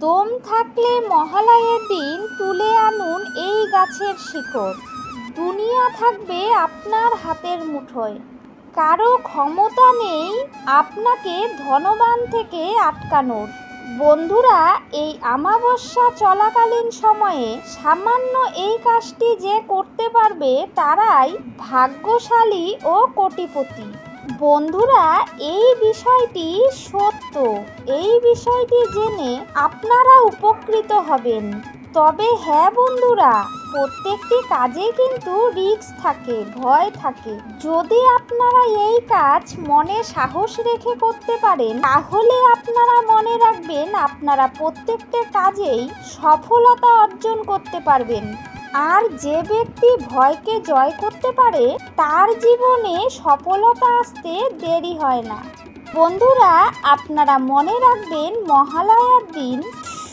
দম থাকলে মহালয়ের দিন তুলে আনুন এই গাছের শিকড়। দুনিয়া থাকবে আপনার হাতের মুঠোয়। কারো ক্ষমতা নেই আপনাকে ধনবান থেকে আটকানোর। বন্ধুরা, এই অমাবস্যা চলাকালীন সময়ে সামান্য এই কাজটি যে করতে পারবে তারাই ভাগ্যশালী ও কোটিপতি। বন্ধুরা, এই বিষয়টি সত্য। এই বিষয়টি জেনে আপনারা উপকৃত হবেন। তবে হ্যাঁ বন্ধুরা, প্রত্যেকটি কাজে কিন্তু রিস্ক থাকে, ভয় থাকে। যদি আপনারা এই কাজ মনে সাহস রেখে করতে পারেন তাহলে আপনারা মনে রাখবেন আপনারা প্রত্যেকটা কাজেই সফলতা অর্জন করতে পারবেন। আর যে ব্যক্তি ভয়কে জয় করতে পারে তার জীবনে সফলতা আসতে দেরি হয় না। বন্ধুরা, আপনারা মনে রাখবেন মহালয়ার দিন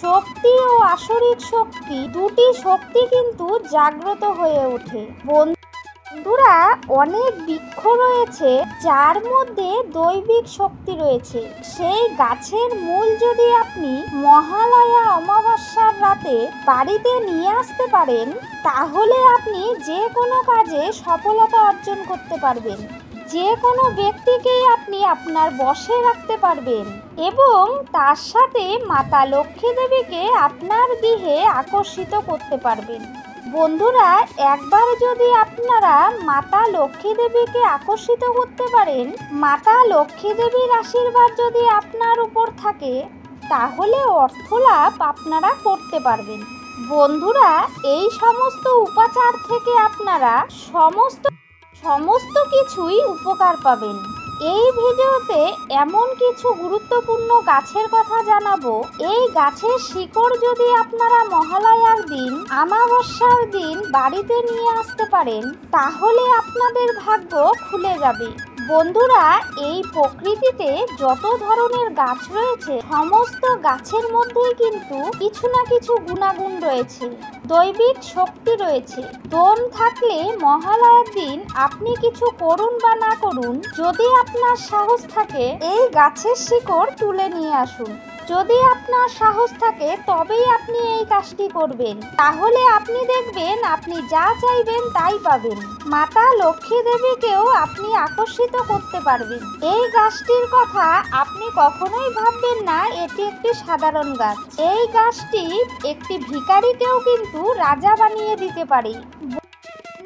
শক্তি ও আসরিক শক্তি দুটি শক্তি কিন্তু জাগ্রত হয়ে ওঠে। বন্ধুরা, অনেক বৃক্ষ রয়েছে যার মধ্যে দৈবিক শক্তি রয়েছে। সেই গাছের মূল যদি আপনি মহালয়া অমাবস্যার রাতে বাড়িতে নিয়ে আসতে পারেন তাহলে আপনি যে কোনো কাজে সফলতা অর্জন করতে পারবেন। যে কোনো ব্যক্তিকেই আপনি আপনার বশে রাখতে পারবেন এবং তার সাথে মাতা লক্ষ্মী দেবীকে আপনার গৃহে আকর্ষিত করতে পারবেন। বন্ধুরা, একবার যদি আপনারা মাতা লক্ষ্মী দেবীকে আকর্ষিত করতে পারেন, মাতা লক্ষ্মী দেবীর আশীর্বাদ যদি আপনার উপর থাকে তাহলে অর্থলাভ আপনারা করতে পারবেন। বন্ধুরা, এই সমস্ত উপাচার থেকে আপনারা সমস্ত কিছুই উপকার পাবেন। এই ভিডিওতে এমন কিছু গুরুত্বপূর্ণ গাছের কথা জানাবো। এই গাছের শিকড় যদি আপনারা মহালয়ার দিন অমাবস্যার দিন বাড়িতে নিয়ে আসতে পারেন তাহলে আপনাদের ভাগ্য খুলে যাবে। বন্ধুরা, এই প্রকৃতিতে যত ধরনের গাছ রয়েছে সমস্ত গাছের মধ্যেই কিন্তু কিছু না কিছু গুণাগুণ রয়েছে, দৈবিক শক্তি রয়েছে। দম থাকলে মহালয়ার দিন আপনি কিছু করুন বা না করুন, যদি আপনার সাহস থাকে এই গাছের শিকড় তুলে নিয়ে আসুন। যদি আপনার সাহস থাকে তবেই আপনি এই কাজটি করবেন। তাহলে আপনি দেখবেন আপনি যা চাইবেন তাই পাবেন। মাতা লক্ষ্মী দেবীকেও আপনি আকর্ষিত করতে পারবেন। এই গাছটির কথা আপনি কখনোই ভাববেন না এটি একটি সাধারণ গাছ। এই গাছটি একটি ভিখারিকেও কিন্তু রাজা বানিয়ে দিতে পারে।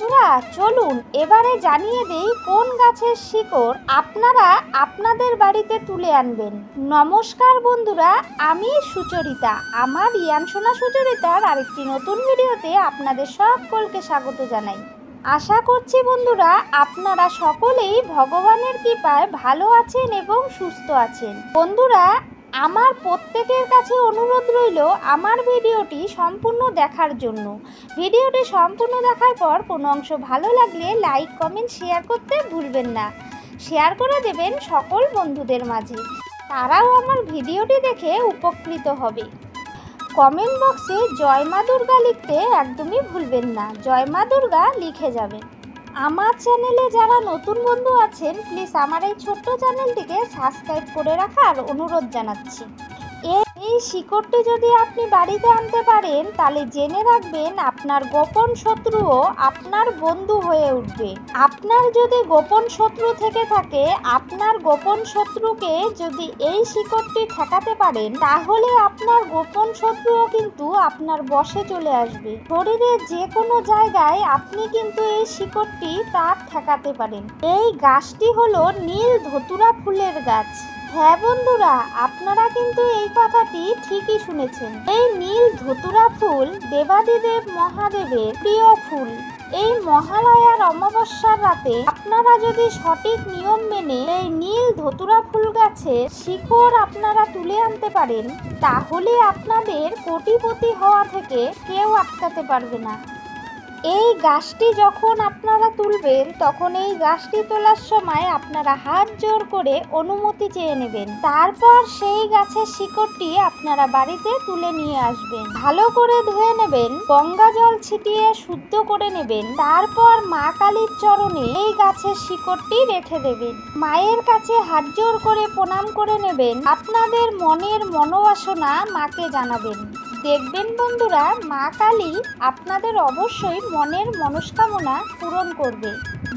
বন্ধুরা, চলুন এবারে জানিয়ে দেই কোন গাছের শিকড় আপনারা আপনাদের বাড়িতে তুলে আনবেন। নমস্কার বন্ধুরা, আমি সুচরিতা। আমার ইয়ানসোনা সুচরিতার আরেকটি নতুন ভিডিওতে আপনাদের সকলকে স্বাগত জানাই। আশা করছি বন্ধুরা আপনারা সকলেই ভগবানের কৃপায় ভালো আছেন এবং সুস্থ আছেন। বন্ধুরা, আমার প্রত্যেকের কাছে অনুরোধ রইল আমার ভিডিওটি সম্পূর্ণ দেখার জন্য। ভিডিওটি সম্পূর্ণ দেখার পর কোনো অংশ ভালো লাগলে লাইক, কমেন্ট, শেয়ার করতে ভুলবেন না। শেয়ার করে দেবেন সকল বন্ধুদের মাঝে, তারাও আমার ভিডিওটি দেখে উপকৃত হবে। কমেন্ট বক্সে জয় মা দুর্গা লিখতে একদমই ভুলবেন না। জয় মা দুর্গা লিখে যাবেন। আমার চ্যানেলে যারা নতুন বন্ধু আছেন প্লিজ আমার এই ছোট্ট চ্যানেলটিকে সাবস্ক্রাইব করে রাখার অনুরোধ জানাচ্ছি। এই শিকড়টি যদি আপনি বাড়িতে আনতে পারেন তাহলে জেনে রাখবেন আপনার গোপন শত্রুও আপনার বন্ধু হয়ে উঠবে। আপনার যদি গোপন শত্রু থেকে থাকে, আপনার গোপন শত্রুকে যদি এই শিকড়টি ঠেকাতে পারেন তাহলে আপনার গোপন শত্রুও কিন্তু আপনার বশে চলে আসবে। শরীরের যে কোনো জায়গায় আপনি কিন্তু এই শিকড়টি তার ঠেকাতে পারেন। এই গাছটি হলো নীল ধতুরা ফুলের গাছ। হ্যাঁ বন্ধুরা, আপনারা কিন্তু এই কথাটি ঠিকই শুনেছেন। এই নীল ধতুরা ফুল দেবাদিদেব মহাদেবের প্রিয় ফুল। এই মহালয়ার অমাবস্যার রাতে আপনারা যদি সঠিক নিয়ম মেনে এই নীল ধতুরা ফুল গাছের শিকড় আপনারা তুলে আনতে পারেন তাহলে আপনাদের কোটিপতি হওয়া থেকে কেউ আটকাতে পারবে না। এই গাছটি যখন আপনারা তুলবেন তখন এই গাছটি তোলার সময় আপনারা হাত জোড় করে অনুমতি চেয়ে নেবেন। তারপর সেই গাছের শিকড়টি আপনারা বাড়িতে তুলে নিয়ে আসবেন। ভালো করে ধুয়ে নেবেন, গঙ্গা জল ছিটিয়ে শুদ্ধ করে নেবেন। তারপর মা কালীর চরণে এই গাছের শিকড়টি রেখে দেবেন। মায়ের কাছে হাত জোড় করে প্রণাম করে নেবেন। আপনাদের মনের মনোবাসনা মাকে জানাবেন। দেখবেন বন্ধুরা, মা কালী আপনাদের অবশ্যই মনের মনস্কামনা পূরণ করবে।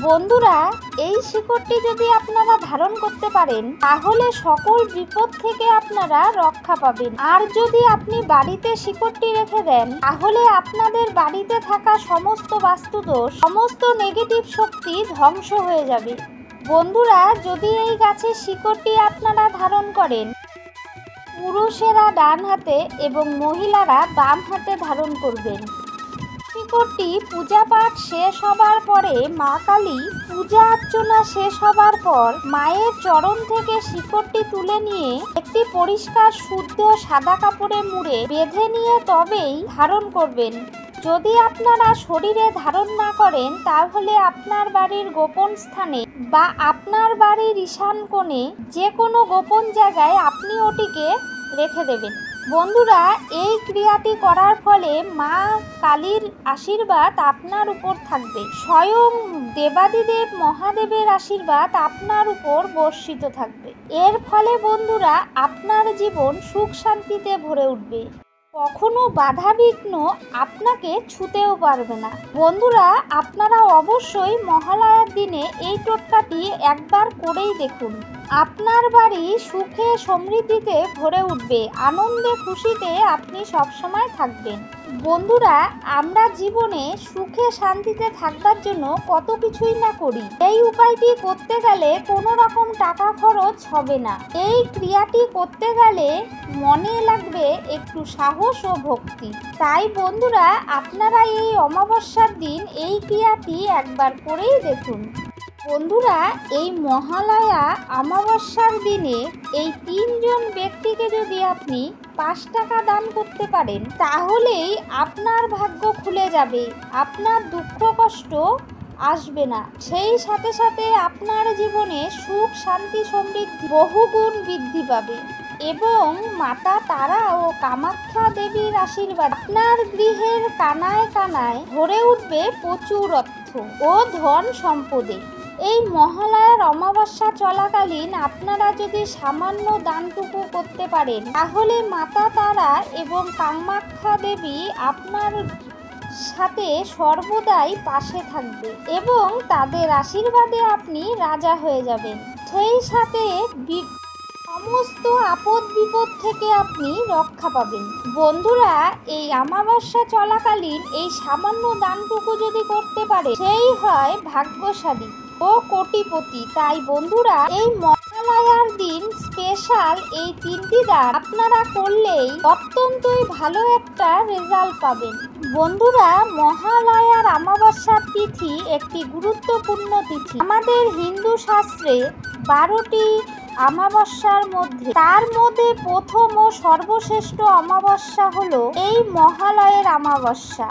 বন্ধুরা, এই শিকড়টি যদি আপনারা ধারণ করতে পারেন তাহলে সকল বিপদ থেকে আপনারা রক্ষা পাবেন। আর যদি আপনি বাড়িতে শিকড়টি রেখে দেন তাহলে আপনাদের বাড়িতে থাকা সমস্ত বাস্তুদোষ, সমস্ত নেগেটিভ শক্তি ধ্বংস হয়ে যাবে। বন্ধুরা, যদি এই গাছের শিকড়টি আপনারা ধারণ করেন, পুরুষেরা ডান হাতে এবং মহিলারা বাম হাতে ধারণ করবেন। শিকড়টি পূজা পাঠ শেষ হবার পরে মা কালী পূজা অর্চনা শেষ হবার পর মায়ের চরণ থেকে শিকড়টি তুলে নিয়ে একটি পরিষ্কার শুদ্ধ সাদা কাপড়ে মুড়ে বেঁধে নিয়ে তবেই ধারণ করবেন। যদি আপনারা শরীরে ধারণ না করেন তাহলে আপনার বাড়ির গোপন স্থানে বা আপনার বাড়ির ঈশান কোণে যে কোনো গোপন জায়গায় আপনি ওটিকে রেখে দেবেন। বন্ধুরা, এই ক্রিয়াটি করার ফলে মা কালীর আশীর্বাদ আপনার উপর থাকবে। স্বয়ং দেবাদিদেব মহাদেবের আশীর্বাদ আপনার উপর বর্ষিত থাকবে। এর ফলে বন্ধুরা, আপনার জীবন সুখ শান্তিতে ভরে উঠবে। কখনো বাধা বিঘ্ন আপনাকে ছুঁতেও পারবে না। বন্ধুরা, আপনারা অবশ্যই মহালয়ার দিনে এই টোটকাটি একবার করেই দেখুন। আপনার বাড়ি সুখে সমৃদ্ধিতে ভরে উঠবে। আনন্দে খুশিতে আপনি সবসময় থাকবেন। বন্ধুরা, আমরা জীবনে সুখে শান্তিতে থাকবার জন্য কত কিছুই না করি। এই উপায়টি করতে গেলে কোনো রকম টাকা খরচ হবে না। এই ক্রিয়াটি করতে গেলে মনে লাগবে একটু সাহস ও ভক্তি। তাই বন্ধুরা, আপনারা এই অমাবস্যার দিন এই ক্রিয়াটি একবার করেই দেখুন। বন্ধুরা, এই মহালয়া অমাবস্যার দিনে এই 3 জন ব্যক্তিকে যদি আপনি 5 টাকা দান করতে পারেন তাহলেই আপনার ভাগ্য খুলে যাবে। আপনার দুঃখ কষ্ট আসবে না। সেই সাথে সাথে আপনার জীবনে সুখ শান্তি সমৃদ্ধি বহুগুণ বৃদ্ধি পাবে এবং মাতা তারা ও কামাখ্যা দেবীর আশীর্বাদ আপনার গৃহের কানায় কানায় ভরে উঠবে প্রচুর অর্থ ও ধন সম্পদে। এই মহালয়ার অমাবস্যা চলাকালীন আপনারা যদি সামান্য দানটুকু করতে পারেন তাহলে মাতা তারা এবং কামাখ্যা দেবী আপনার সাথে সর্বদাই পাশে থাকবে এবং তাদের আশীর্বাদে আপনি রাজা হয়ে যাবেন। সেই সাথে সমস্ত আপদ বিপদ থেকে আপনি রক্ষা পাবেন। বন্ধুরা, এই অমাবস্যা চলাকালীন এই সামান্য দানটুকু যদি করতে পারে সেই হয় ভাগ্যশালী ও কোটিপতি। তাই বন্ধুরা, এই মহালয়ার দিন স্পেশাল এই 3টি দান আপনারা করলেই অত্যন্তই ভালো একটা রেজাল্ট পাবেন। বন্ধুরা, মহালয়ার অমাবস্যার তিথি একটি গুরুত্বপূর্ণ তিথি। আমাদের হিন্দু শাস্ত্রে 12টি অমাবস্যার মধ্যে তার মধ্যে প্রথম ও সর্বশ্রেষ্ঠ অমাবস্যা হলো এই মহালয়ের অমাবস্যা।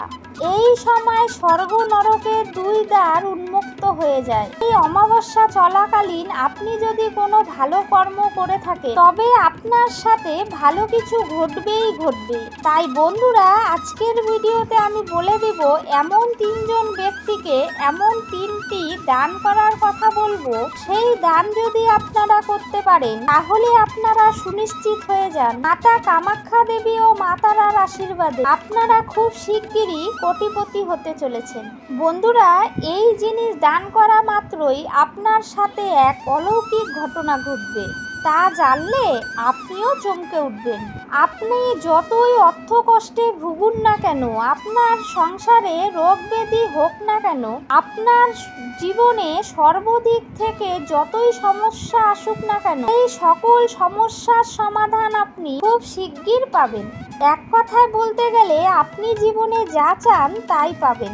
এই সময় স্বর্গ নরকের 2 দ্বার উন্মুক্ত হয়ে যায়। এই অমাবস্যা চলাকালীন আপনি যদি কোনো ভালো কর্ম করে থাকেন তবে আপনার সাথে ভালো কিছু ঘটবেই ঘটবে। তাই বন্ধুরা, আজকের ভিডিওতে আমি বলে দেব এমন 3 জন ব্যক্তিকে এমন 3টি দান করার কথা বলবো। সেই দান যদি আপনারা করতে পারেন তাহলে আপনারা সুনিশ্চিত হয়ে যান মাতা কামাখ্যা দেবী ও মাতারার আশীর্বাদে আপনারা খুব শিগগিরই কোটিপতি হতে চলেছেন। বন্ধুরা, এই জিনিস দান করা মাত্রই আপনার সাথে এক অলৌকিক ঘটনা ঘটবে। তা জানলে আপনিও চমকে উঠবেন। আপনি যতই অর্থ কষ্টে ভুগুন না কেন, আপনার সংসারে রোগ ব্যাধি হোক না কেন, আপনার জীবনে সর্বদিক থেকে যতই সমস্যা আসুক না কেন, এই সকল সমস্যার সমাধান আপনি খুব শিগগির পাবেন। এক কথায় বলতে গেলে আপনি জীবনে যা চান তাই পাবেন।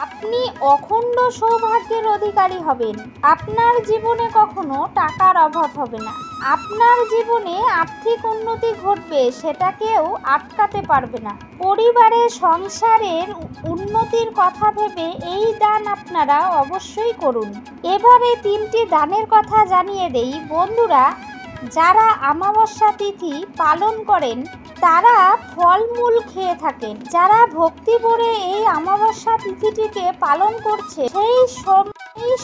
আপনি অখণ্ড সৌভাগ্যের অধিকারী হবেন। আপনার জীবনে কখনো টাকার অভাব হবে না। আপনার জীবনে আর্থিক উন্নতি ঘটবে, সেটা কেউ আটকাতে পারবে না। পরিবারের সংসারের উন্নতির কথা ভেবে এই দান আপনারা অবশ্যই করুন। এবারে 3টি দানের কথা জানিয়ে দেই বন্ধুরা। যারা অমাবস্যা তিথি পালন করেন তারা ফলমূল খেয়ে থাকেন। যারা ভক্তি ভরে এই অমাবস্যা তিথিটিকে পালন করছে সেই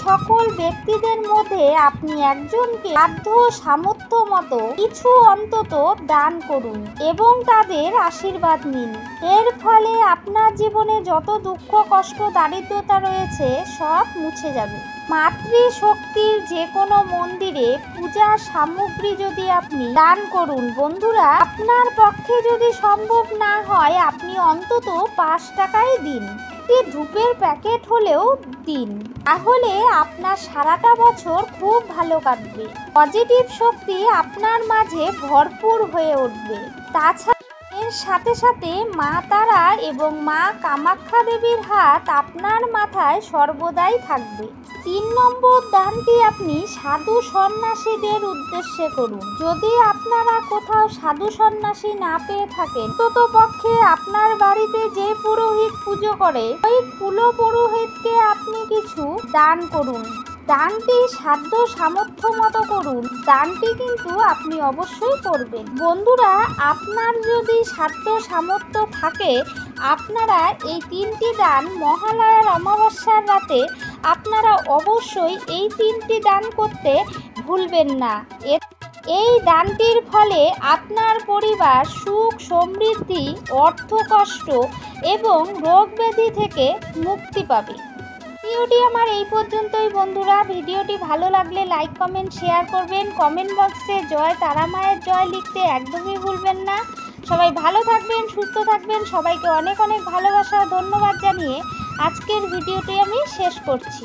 সকল ব্যক্তিদের মধ্যে আপনি একজনকে সাধ্য সামর্থ্য মতো কিছু অন্তত দান করুন এবং তাদের আশীর্বাদ নিন। এর ফলে আপনার জীবনে যত দুঃখ কষ্ট দারিদ্রতা রয়েছে সব মুছে যাবে। মাতৃশক্তির যে কোনো মন্দিরে পূজার সামগ্রী যদি আপনি দান করুন বন্ধুরা, আপনার পক্ষে যদি সম্ভব না হয় আপনি অন্তত 5 টাকাই দিন, একটি ধূপের প্যাকেট হলেও দিন, তাহলে আপনার সারাটা বছর খুব ভালো কাটবে। পজিটিভ শক্তি আপনার মাঝে ভরপুর হয়ে উঠবে। তাছাড়া এর সাথে সাথে মা তারা এবং মা কামাখ্যা দেবীর হাত আপনার মাথায় সর্বদাই থাকবে। 3 নম্বর দানটি আপনি সাধু সন্ন্যাসীদের উদ্দেশ্যে করুন। যদি আপনারা কোথাও সাধু সন্ন্যাসী না পেয়ে থাকেন, অন্ততপক্ষে আপনার বাড়িতে যে পুরোহিত পুজো করে ওই কুলো পুরোহিতকে আপনি কিছু দান করুন। দানটি সাধ্য সামর্থ্য মতো করুন। দানটি কিন্তু আপনি অবশ্যই করবেন। বন্ধুরা, আপনার যদি সাধ্য সামর্থ্য থাকে আপনারা এই 3টি দান মহালয়ার অমাবস্যার রাতে আপনারা অবশ্যই এই 3টি দান করতে ভুলবেন না। এই দানটির ফলে আপনার পরিবার সুখ সমৃদ্ধি অর্থ কষ্ট এবং রোগ ব্যাধি থেকে মুক্তি পাবে। ভিডিওটি আমার এই পর্যন্তই বন্ধুরা। ভিডিওটি ভালো লাগলে লাইক কমেন্ট শেয়ার করবেন। কমেন্ট বক্সে জয় তারা মায়ের জয় লিখতে একদমই ভুলবেন না। সবাই ভালো থাকবেন, সুস্থ থাকবেন। সবাইকে অনেক অনেক ভালোবাসা ধন্যবাদ জানিয়ে আজকের ভিডিওটি আমি শেষ করছি।